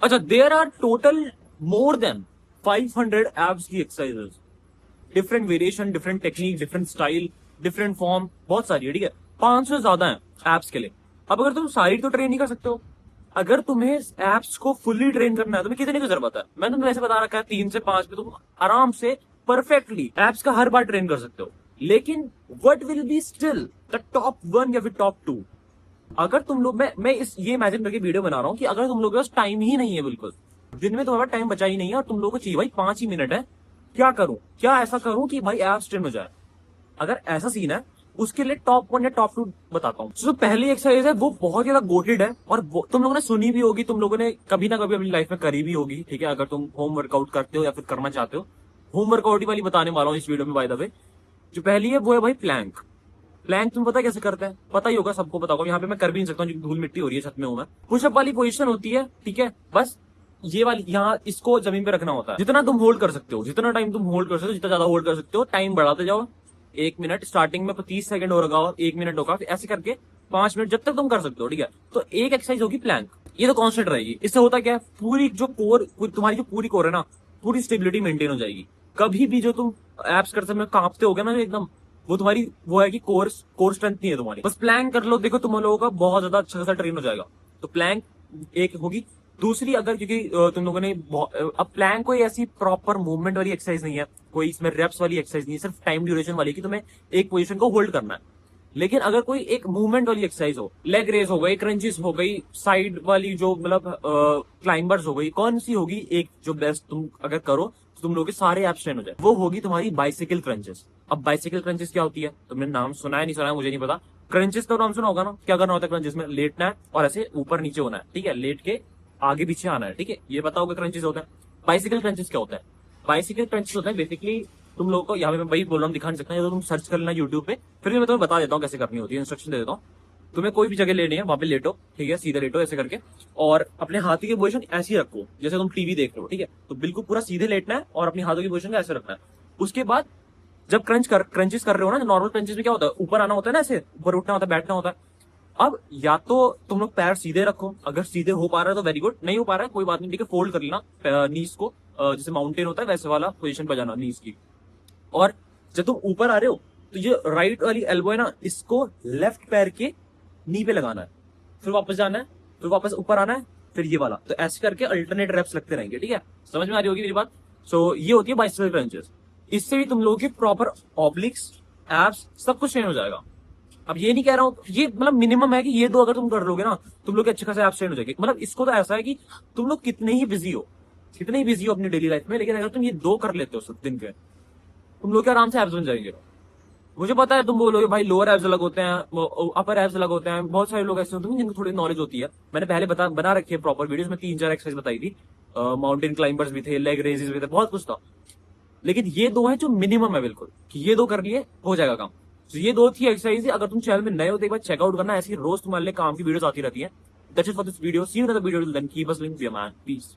अच्छा, there are total more than 500 abs की exercises, different variation, different technique, different style, different form, बहुत सारी है, ठीक है। 500 से ज्यादा है एप्स के लिए। अब अगर तुम सारी तो ट्रेन नहीं कर सकते हो, अगर तुम्हें एप्स को फुल्ली ट्रेन करना है, तुम्हें कितने की जरूरत है? मैंने तुम्हें ऐसे बता रखा है 3 से 5 में तुम आराम से परफेक्टली एप्स का हर बार ट्रेन कर सकते हो। लेकिन what will be still the top 1 या फिर टॉप 2? अगर तुम लोग, मैं इस ये इमेजिन करके वीडियो बना रहा हूँ कि अगर तुम लोगों के पास टाइम ही नहीं है, बिल्कुल दिन में तुम्हारे पास टाइम बचा ही नहीं है, और तुम लोगों को चाहिए भाई 5 ही मिनट है, क्या करूं, क्या ऐसा करूं कि भाई एप्स ट्रेन हो जाए? अगर ऐसा सीन है, उसके लिए टॉप 1 या टॉप 2 बताता हूँ। जो पहली एक्सरसाइज है वो बहुत ज्यादा गोटेड है, और तुम लोगों ने सुनी भी होगी, तुम लोगों ने कभी ना कभी अपनी लाइफ में करी भी होगी, ठीक है। अगर तुम होम वर्कआउट करते हो या फिर करना चाहते हो, होम वर्कआउट वाली बताने वाला हूँ इस वीडियो में बाय द वे। जो पहली है वो है भाई प्लैंक। प्लैंक तुम पता है कैसे करते हैं? पता ही होगा, सबको पता होगा। यहाँ पे मैं कर भी नहीं सकता हूँ, धूल मिट्टी हो रही है, छत में हूं मैं। पुशअप वाली पोजीशन होती है, ठीक है, बस ये वाली, यहाँ इसको जमीन पे रखना होता है। जितना तुम होल्ड कर सकते हो, जितना टाइम तुम होल्ड कर सकते हो, जितना ज्यादा होल्ड कर सकते हो, टाइम बढ़ाते जाओ। 1 मिनट स्टार्टिंग में 30 सेकंड हो रखा हो, 1 मिनट होगा, फिर ऐसे करके 5 मिनट, जब तक तुम कर सकते हो, ठीक है। तो एक एक्सरसाइज होगी प्लैंक, ये तो कॉन्स्टेंट रहेगी। इससे होता क्या है, पूरी जो कोर, तुम्हारी जो पूरी कोर है ना, पूरी स्टेबिलिटी मेंटेन हो जाएगी। कभी भी जो तुम एप्स करते समय कांपते हो गए ना एकदम, वो तुम्हारी वो है कि कोर स्ट्रेंथ नहीं है तुम्हारी। बस प्लैंक कर लो, देखो तुम लोगों का बहुत ज्यादा अच्छा खासा ट्रेन हो जाएगा। तो प्लैंक एक होगी। दूसरी, अगर क्योंकि तुम लोगों ने अब प्लैंक कोई ऐसी प्रॉपर मूवमेंट वाली एक्सरसाइज नहीं है, कोई इसमें रेप्स वाली एक्सरसाइज नहीं है, सिर्फ टाइम ड्यूरेशन वाली कि तुम्हें एक पोजीशन को होल्ड करना है। लेकिन अगर कोई एक मूवमेंट वाली एक्सरसाइज हो, लेग रेस हो गई, क्रंचेस हो गई, साइड वाली जो मतलब क्लाइंबर्स हो गई, कौन सी होगी एक जो बेस्ट तुम अगर करो तो तुम लोग के सारे एप्स ट्रेन हो जाए, वो होगी तुम्हारी बाइसिकल क्रंचेस। अब बाइसिकल क्रंचेस क्या होती है? तुमने नाम सुना है नहीं सुना है मुझे नहीं पता। क्रंचेस का नाम सुना होगा ना? क्या करना होता है क्रंचेस में? लेटना है और ऐसे ऊपर नीचे होना है, ठीक है, लेट के आगे पीछे आना है, ठीक है, ये पता होगा क्रंचेस होता है। बाइसिकल क्रंचेस क्या होता है? बाइसिकल क्रंचेस होता है बेसिकली, तुम लोगों को यहाँ पे मैं वही बोल रहा हूँ, दिखा नहीं सकता, ये तो तुम सर्च कर लेना यूट्यूब पे, फिर भी मैं तुम्हें बता देता हूँ कैसे करनी होती है, इंस्ट्रक्शन दे देता हूँ। तुम्हें कोई भी जगह लेनी है, वहां पे लेटो, ठीक है, सीधे लेटो ऐसे करके, और अपने हाथों की पोजीशन ऐसी रखो जैसे तुम टीवी देख रहे हो, ठीक है। तो बिल्कुल पूरा सीधे लेटना है और अपनी हाथों की पोजीशन को ऐसे रखना है। उसके बाद जब क्रंचेस कर रहे हो ना, नॉर्मल क्रंचेस में क्या होता है, ऊपर आना होता है ना, ऐसे ऊपर उठना होता है, बैठना होता है। अब या तो तुम लोग पैर सीधे रखो, अगर सीधे हो पा रहा है तो वेरी गुड, नहीं हो पा रहा है कोई बात नहीं, ठीक है, फोल्ड कर लेना नीज को, जैसे माउंटेन होता है वैसे वाला पोजीशन पर जाना नीज की। और जब तुम ऊपर आ रहे हो तो ये राइट वाली एल्बो है ना, इसको लेफ्ट पैर के नी पे लगाना है, फिर वापस जाना है, फिर वापस ऊपर आना है, फिर ये वाला। तो ऐसे करके अल्टरनेट रेप्स लगते रहेंगे, ठीक है। समझ में आ रही होगी मेरी बात? सो ये होती है बाइसिकल क्रंचेस। इससे भी तुम लोगों के प्रॉपर ऑब्लिक्स, एब्स, सब कुछ चेंज हो जाएगा। अब ये नहीं कह रहा हूं, ये मतलब मिनिमम है कि ये दो अगर तुम कर लोगे ना, तुम लोग के अच्छे खासे एब्स चेंज हो जाएंगे। मतलब इसको तो ऐसा है कि तुम लोग कितने ही बिजी हो अपनी डेली लाइफ में, लेकिन अगर तुम ये दो कर लेते हो सब दिन के, तुम लोग के आराम से एब्स बन जाएंगे। मुझे पता है तुम बोलोगे भाई लोअर एब्स अलग होते हैं, अपर एब्स अलग होते हैं, बहुत सारे लोग ऐसे होते हैं जिनको थोड़ी नॉलेज होती है। मैंने पहले बना रखी है प्रॉपर वीडियोस में, 3-4 एक्सरसाइज बताई थी, माउंटेन क्लाइंबर्स भी थे, लेग रेजेस भी थे, बहुत कुछ था। लेकिन ये दो है जो मिनिमम है बिल्कुल, कि ये दो कर लिए हो जाएगा काम। तो ये दो थी एक्सरसाइज। अगर तुम चैनल में नए हो तो एक बार चेकआउट करना, ऐसी रोज तुम्हारे लिए काम की वीडियोस आती रहती है। That's it for this video, see you in the video, then keep us link, we are man, piece.